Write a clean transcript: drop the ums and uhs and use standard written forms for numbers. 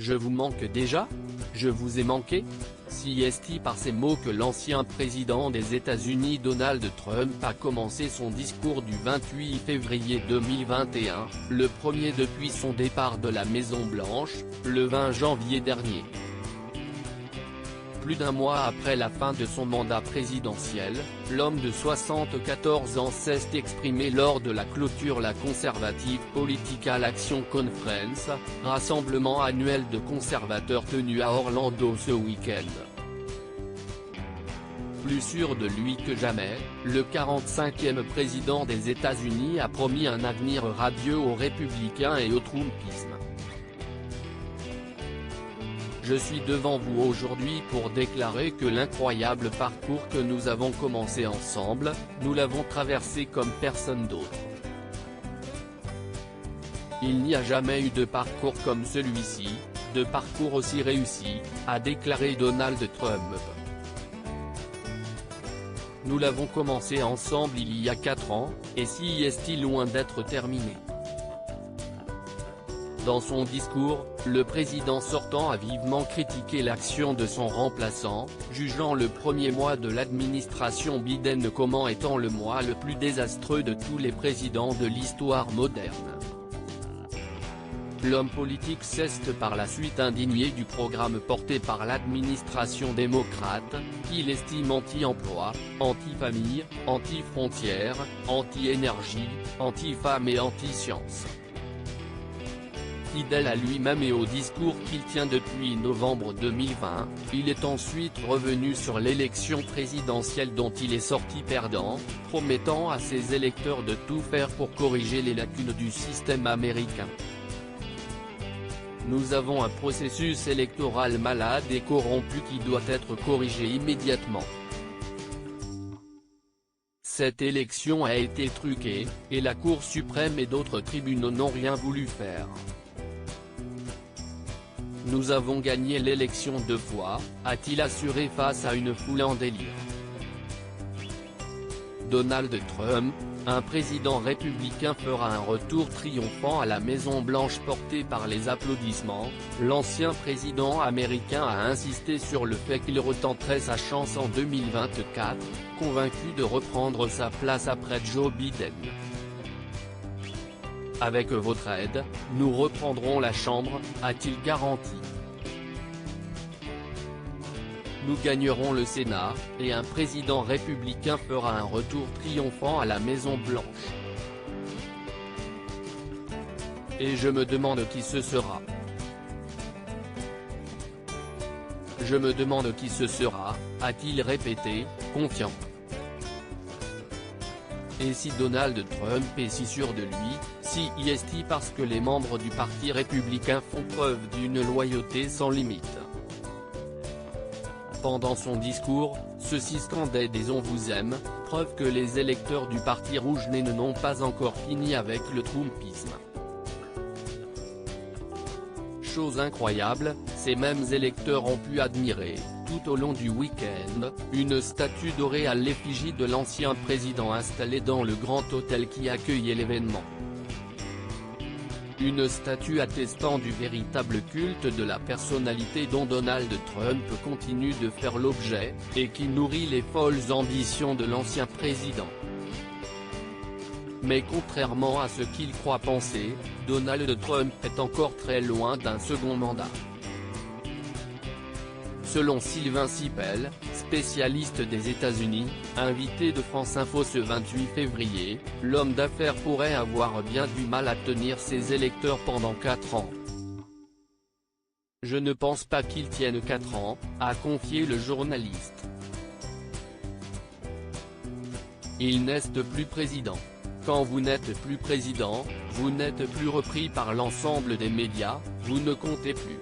Je vous manque déjà? Je vous ai manqué? C'est par ces mots que l'ancien président des États-Unis Donald Trump a commencé son discours du 28 février 2021, le premier depuis son départ de la Maison-Blanche, le 20 janvier dernier. Plus d'un mois après la fin de son mandat présidentiel, l'homme de 74 ans s'est exprimé lors de la clôture la Conservative Political Action Conference, rassemblement annuel de conservateurs tenu à Orlando ce week-end. Plus sûr de lui que jamais, le 45e président des États-Unis a promis un avenir radieux aux républicains et au trumpisme. Je suis devant vous aujourd'hui pour déclarer que l'incroyable parcours que nous avons commencé ensemble, nous l'avons traversé comme personne d'autre. Il n'y a jamais eu de parcours comme celui-ci, de parcours aussi réussi, a déclaré Donald Trump. Nous l'avons commencé ensemble il y a 4 ans, et si est loin d'être terminé. Dans son discours, le président sortant a vivement critiqué l'action de son remplaçant, jugeant le premier mois de l'administration Biden comme étant le mois le plus désastreux de tous les présidents de l'histoire moderne. L'homme politique s'est par la suite indigné du programme porté par l'administration démocrate, qu'il estime anti-emploi, anti-famille, anti-frontières, anti-énergie, anti-femmes et anti-science. Fidèle à lui-même et au discours qu'il tient depuis novembre 2020, il est ensuite revenu sur l'élection présidentielle dont il est sorti perdant, promettant à ses électeurs de tout faire pour corriger les lacunes du système américain. Nous avons un processus électoral malade et corrompu qui doit être corrigé immédiatement. Cette élection a été truquée, et la Cour suprême et d'autres tribunaux n'ont rien voulu faire. Nous avons gagné l'élection 2 fois, a-t-il assuré face à une foule en délire. Donald Trump, un président républicain fera un retour triomphant à la Maison-Blanche porté par les applaudissements. L'ancien président américain a insisté sur le fait qu'il retenterait sa chance en 2024, convaincu de reprendre sa place après Joe Biden. Avec votre aide, nous reprendrons la Chambre, a-t-il garanti. Nous gagnerons le Sénat, et un président républicain fera un retour triomphant à la Maison-Blanche. Et je me demande qui ce sera. Je me demande qui ce sera, a-t-il répété, confiant. Et si Donald Trump est si sûr de lui, si est parce que les membres du Parti républicain font preuve d'une loyauté sans limite. Pendant son discours, ceux-ci scandaient des « on vous aime », preuve que les électeurs du Parti rouge-nez n'ont pas encore fini avec le trumpisme. Chose incroyable, ces mêmes électeurs ont pu admirer, tout au long du week-end, une statue dorée à l'effigie de l'ancien président installée dans le grand hôtel qui accueillait l'événement. Une statue attestant du véritable culte de la personnalité dont Donald Trump continue de faire l'objet, et qui nourrit les folles ambitions de l'ancien président. Mais contrairement à ce qu'il croit penser, Donald Trump est encore très loin d'un second mandat. Selon Sylvain Sipel, spécialiste des États-Unis, invité de France Info ce 28 février, l'homme d'affaires pourrait avoir bien du mal à tenir ses électeurs pendant 4 ans. Je ne pense pas qu'il tienne 4 ans, a confié le journaliste. Il n'est plus président. Quand vous n'êtes plus président, vous n'êtes plus repris par l'ensemble des médias, vous ne comptez plus.